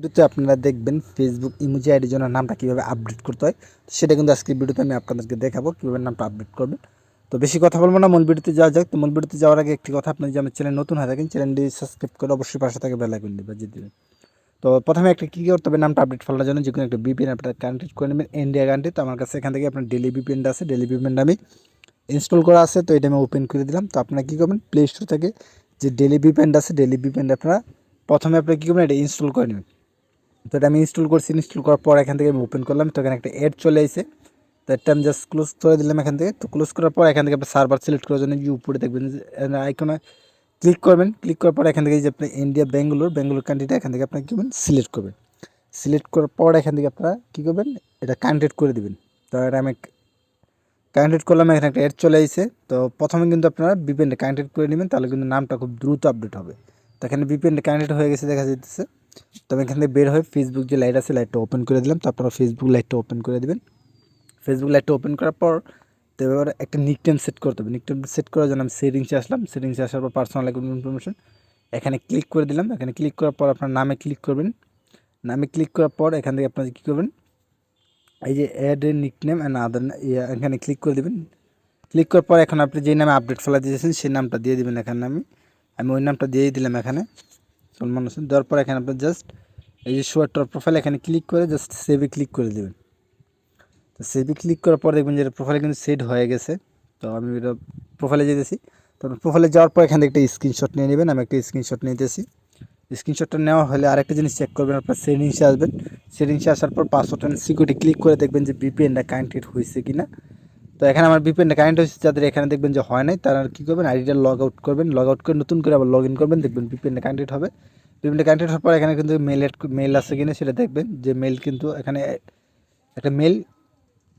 ভিডিওতে আপনারা দেখবেন ফেসবুক ইমোজি আইডির জন্য নামটা কীভাবে আপডেট করতে হয়, সেটা কিন্তু আজকের ভিডিওতে আমি আপনাদেরকে দেখাবো কীভাবে নামটা আপডেট করবেন। তো বেশি কথা বলবো না, মূল ভিডিওতে যাওয়া যাক। তো মূল ভিডিওতে যাওয়ার আগে একটি কথা, আপনি যদি আমার চ্যানেল নতুন হয়ে থাকেন চ্যানেলটি সাবস্ক্রাইব করে অবশ্যই পাশে থাকে বেল আইকনটি বাজিয়ে দেবেন। তো প্রথমে একটা কী করতে হবে, নামটা আপডেট ফেলার জন্য যে কোনো একটা ভিপিএন আপনারা কানেক্ট করে নেবেন, ইন্ডিয়া কান্ট্রি। তো আমার কাছে এখান থেকে আপনার ডেলি ভিপিএনটা আছে, ডেলি ভিপিএনটা আমি ইনস্টল করা আছে, তো এটা আমি ওপেন করে দিলাম। তো আপনারা কী করবেন, প্লে স্টোর থেকে যে ডেলি ভিপিএনটা আছে, ডেলি ভিপিএনটা আপনারা প্রথমে আপনারা কী করবেন, এটা ইনস্টল করে নেবেন। তো এটা আমি ইনস্টল করছি, ইনস্টল করার পর এখান থেকে আমি ওপেন করলাম। তো এখানে একটা অ্যাড চলে আসে, তো এটা আমি জাস্ট ক্লোজ করে দিলাম এখান থেকে। তো ক্লোজ করার পর এখান থেকে আপনি সার্ভার সিলেক্ট করার জন্য যে উপরে দেখবেন যে আইকনে ক্লিক করবেন। ক্লিক করার পর এখান থেকে যে আপনি ইন্ডিয়া বেঙ্গালুরু কান্ট্রিটা এখান থেকে আপনার কী করবেন, সিলেক্ট করবেন। সিলেক্ট করার পর এখান থেকে আপনারা কী করবেন, এটা কানেক্টেড করে দেবেন। তো এটা আমি কানেক্টেড করলাম, এখানে একটা অ্যাড চলে আসে। তো প্রথমে কিন্তু আপনারা ভিপিএনটা কানেক্টেড করে নেবেন, তাহলে কিন্তু নামটা খুব দ্রুত আপডেট হবে। তো এখানে ভিপিএনটা কানেক্টেড হয়ে গেছে দেখা যাচ্ছে। তো আমি এখান থেকে বের হয়ে ফেসবুক যে লাইট আছে লাইটটা ওপেন করে দিলাম। তো আপনারা ফেসবুক লাইটটা ওপেন করে দেবেন। ফেসবুক লাইটটা ওপেন করার পর তো এবার একটা নিকনেম সেট করতে হবে। নিকনেম সেট করার জন্য আমি সেটিংসে আসলাম। সেটিংসে আসার পর পার্সোনাল ইনফরমেশন এখানে ক্লিক করে দিলাম। এখানে ক্লিক করার পর আপনার নামে ক্লিক করবেন। নামে ক্লিক করার পর এখান থেকে আপনারা কী করবেন, এই যে add a nickname and other, এখানে ক্লিক করে দেবেন। ক্লিক করার পর এখন আপনি যেই নামে আপডেট ফেলা দিয়েছেন সেই নামটা দিয়ে দেবেন। এখানে আমি ওই নামটা দিয়েই দিলাম এখানে, সলমান হোসেন। দেওয়ার পর এখানে আপনি জাস্ট এই যে শো টপ প্রোফাইল এখানে ক্লিক করে জাস্ট সেভে ক্লিক করে দেবেন। তো সেভে ক্লিক করার পর দেখবেন যে প্রোফাইলে কিন্তু সেট হয়ে গেছে। তো আমি এটা প্রোফাইলে যেতেছি। তো প্রোফাইলে যাওয়ার পর এখান থেকে একটা স্ক্রিনশট নিয়ে নেবেন। আমি একটা স্ক্রিনশট নিতেছি। স্ক্রিনশটটা নেওয়া হলে আরেকটা জিনিস চেক করবেন, আপনার সেটিংসে আসবেন। সেটিংসে আসার পর পাসওয়ার্ড অ্যান্ড সিকিউরিটি ক্লিক করে দেখবেন যে ভিপিএনটা কানেক্টেড হয়েছে কিনা। তো এখানে আমার ভিপিএনটা কানেক্ট হয়েছে, যাদের এখানে দেখবেন যে হয় নাই তারা কী করবেন, আইডিটা লগ আউট করবেন। লগ আউট করে নতুন করে আবার লগ ইন করবেন, দেখবেন ভিপিএনটা কানেক্টেড হবে। ভিপিএনটা কানেক্টেড হওয়ার পর এখানে কিন্তু মেল আছে কিনা সেটা দেখবেন। যে মেল কিন্তু এখানে একটা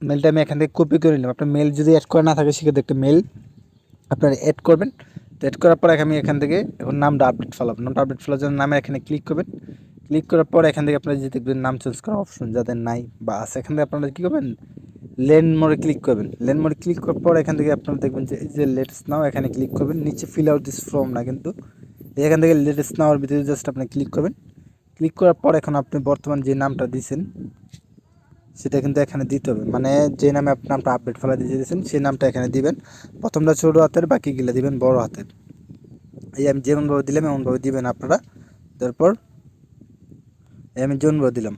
মেলটা আমি এখান থেকে কপি করে নিলাম। আপনার মেল যদি অ্যাড করা না থাকে সেক্ষেত্রে একটা মেল আপনারা অ্যাড করবেন। তো অ্যাড করার পর আমি এখান থেকে এখন নামটা আপডেট ফেলাবো। নামটা আপডেট ফেলার জন্য নামে এখানে ক্লিক করবেন। ক্লিক করার পর এখান থেকে আপনারা যে দেখবেন নাম চেঞ্জ করার অপশন যাদের নাই বা আছে, এখান থেকে আপনারা কী করবেন, লেন মোড়ে ক্লিক করবেন। লেন মোড়ে ক্লিক করার পর এখান থেকে আপনারা দেখবেন যে এই যে লেটেস্ট নাও এখানে ক্লিক করবেন। নিচে ফিল আউট দিস ফর্ম না, কিন্তু এখান থেকে লেটেস্ট নাওয়ার ভিতরে জাস্ট আপনি ক্লিক করবেন। ক্লিক করার পর এখন আপনি বর্তমান যে নামটা দিয়েছেন সেটা কিন্তু এখানে দিতে হবে, মানে যে নামে আপনি নামটা আপডেট ফেলা দিয়ে দিয়েছেন সেই নামটা এখানে দিবেন। প্রথমটা ছোটো হাতের, বাকিগুলো দিবেন বড় হাতের। এই আমি যেমনভাবে দিলাম এমনভাবে দিবেন আপনারা। তারপর আমি যেমনভাবে দিলাম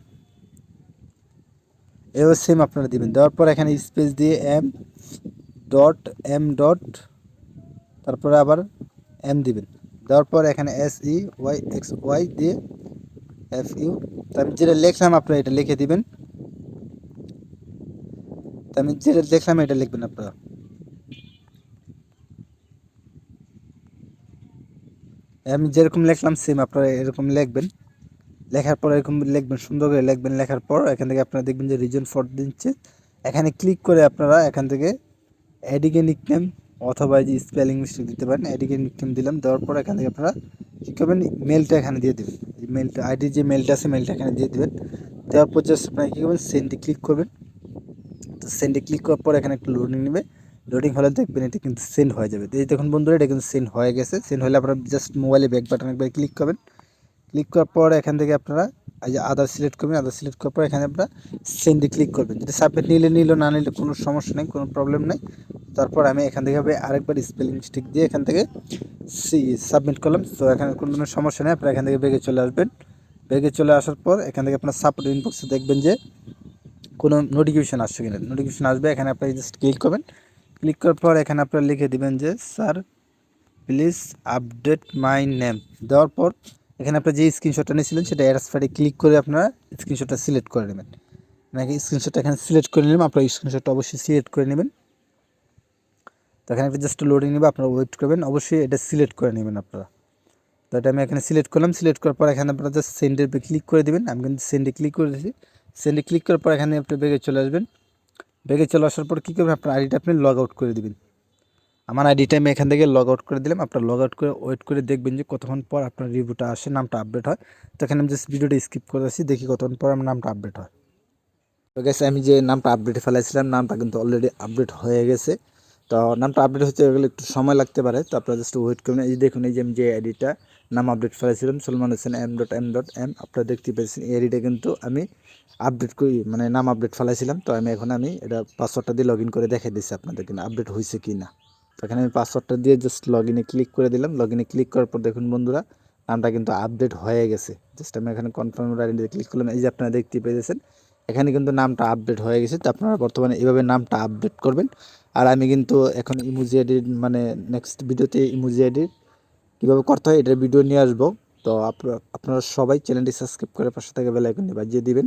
এবার সেম আপনারা দিবেন। দেওয়ার পর এখানে স্পেস দিয়ে এম ডট তারপরে আবার এম দিবেন। দেওয়ার পর এখানে SEYXY দিয়ে FU, তো আমি যেটা লিখলাম আপনারা এটা লিখে দিবেন। তো আমি যেটা লিখলাম এটা লিখবেন আপনারা। আমি যেরকম লিখলাম সেম আপনারা এরকম লিখবেন। লেখার পর এরকম লিখবেন, সুন্দর করে লিখবেন। লেখার পর এখান থেকে আপনারা দেখবেন যে রিজন ফর দিচ্ছে, এখানে ক্লিক করে আপনারা এখান থেকে এডিকে নিকনেম অথবা যে স্পেলিং মিস্টেক দিতে পারেন। এডিকে নিকনেম দিলাম। দেওয়ার পর এখান থেকে আপনারা কী করবেন, মেলটা এখানে দিয়ে দেবেন। এই মেলটা আইডি যে মেলটা আছে মেলটা এখানে দিয়ে দেবেন। দেওয়ার পর জাস্ট আপনারা কী করবেন, সেন্ডে ক্লিক করবেন। তো সেন্ডে ক্লিক করার পর এখানে একটু লোডিং নেবে। লোডিং হলে দেখবেন এটা কিন্তু সেন্ড হয়ে যাবে। তো এই দেখুন বন্ধুরা, এটা কিন্তু সেন্ড হয়ে গেছে। সেন্ড হলে আপনারা জাস্ট মোবাইলে ব্যাক বাটন একবার ক্লিক করবেন। ক্লিক করার পর এখান থেকে আপনারা এই যে আদার সিলেক্ট করবেন। আদার সিলেক্ট করার পর এখানে আপনারা সেন্ডে ক্লিক করবেন। যেটা সাবমিট নিল না নিলে কোনো সমস্যা নেই, কোনো প্রবলেম নেই। তারপর আমি এখান থেকে আরেকবার স্পেলিং মিস্টেক দিয়ে এখান থেকে সাবমিট করলাম। তো এখানে কোনো ধরনের সমস্যা নেই, আপনারা এখান থেকে বেগে চলে আসবেন। বেগে চলে আসার পর এখান থেকে আপনার সাপোর্ট ইনবক্সে দেখবেন যে কোনো নোটিফিকেশান আসছে কিনা। নোটিফিকেশান আসবে, এখানে আপনি জাস্ট ক্লিক করবেন। ক্লিক করার পর এখানে আপনারা লিখে দিবেন যে sir please update my name. দেওয়ার পর এখানে আপনার যে স্ক্রিনশটটা নিয়েছিলেন সেটা অ্যাড্রেস ফাইলে ক্লিক করে আপনারা স্ক্রিনশটটা সিলেক্ট করে নেবেন। নাকি স্ক্রিনশটটা এখানে সিলেক্ট করে নিলাম, আপনারা স্ক্রিনশটটা অবশ্যই সিলেক্ট করে নেবেন। তো এখানে একটা জাস্ট লোডিং নেবে, আপনারা ওয়েট করবেন। অবশ্যই এটা সিলেক্ট করে নেবেন আপনারা। তো এটা আমি এখানে সিলেক্ট করলাম। সিলেক্ট করার পর এখানে আপনারা জাস্ট সেন্ডের ক্লিক করে দেবেন। আমি কিন্তু সেন্ডে ক্লিক করে দিয়েছি। সেন্ডে ক্লিক করার পর এখানে আপনি বেগে চলে আসবেন। বেগে চলে আসার পর কী করবেন, আপনার আইডিটা আপনি লগ আউট করে দেবেন। আমার আইডিটা আমি এখান থেকে লগ আউট করে দিলাম। আপনার লগ আউট করে ওয়েট করে দেখবেন যে কতক্ষণ পর আপনার রিভিউটা আসে, নামটা আপডেট হয়। তো এখানে আমি জাস্ট ভিডিওটা স্কিপ করে আসি, দেখি কতক্ষণ পর আমার নামটা আপডেট হয়। তো গেছে আমি যে নামটা আপডেটে ফেলাইছিলাম নামটা কিন্তু অলরেডি আপডেট হয়ে গেছে। তো নামটা আপডেট হতে গেলে একটু সময় লাগতে পারে, তো আপনারা জাস্ট ওয়েট করবেন। এই দেখুন, এই যে আমি যে আইডিটা নাম আপডেট ফেলেছিলাম সলমান হোসেন m.m.m। আপনারা দেখতে পেয়েছেন এই আইডিটা কিন্তু আমি আপডেট করি, মানে নাম আপডেট ফেলাইছিলাম। তো আমি এটা পাসওয়ার্ডটা দিয়ে লগ ইন করে দেখাই দিচ্ছি আপনাদের কিন্তু আপডেট হয়েছে কি না। তো এখানে আমি পাসওয়ার্ডটা দিয়ে জাস্ট লগ ইনে ক্লিক করে দিলাম। লগ ইনে ক্লিক করার পর দেখুন বন্ধুরা নামটা কিন্তু আপডেট হয়ে গেছে। জাস্ট আমি এখানে কনফার্ম আইডিতে ক্লিক করলাম, এই যে আপনারা দেখতে পেয়েছেন এখানে কিন্তু নামটা আপডেট হয়ে গেছে। তো আপনারা বর্তমানে এভাবে নামটা আপডেট করবেন। আর আমি কিন্তু এখন ইমোজি আইডির মানে নেক্সট ভিডিওতে ইমোজি আইডির কীভাবে করতে হয় এটার ভিডিও নিয়ে আসবো। তো আপনারা সবাই চ্যানেলটি সাবস্ক্রাইব করে পাশে থেকে বেল আইকনটি বাজিয়ে দিবেন।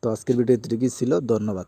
তো আজকের ভিডিও এতটুকুই ছিল, ধন্যবাদ।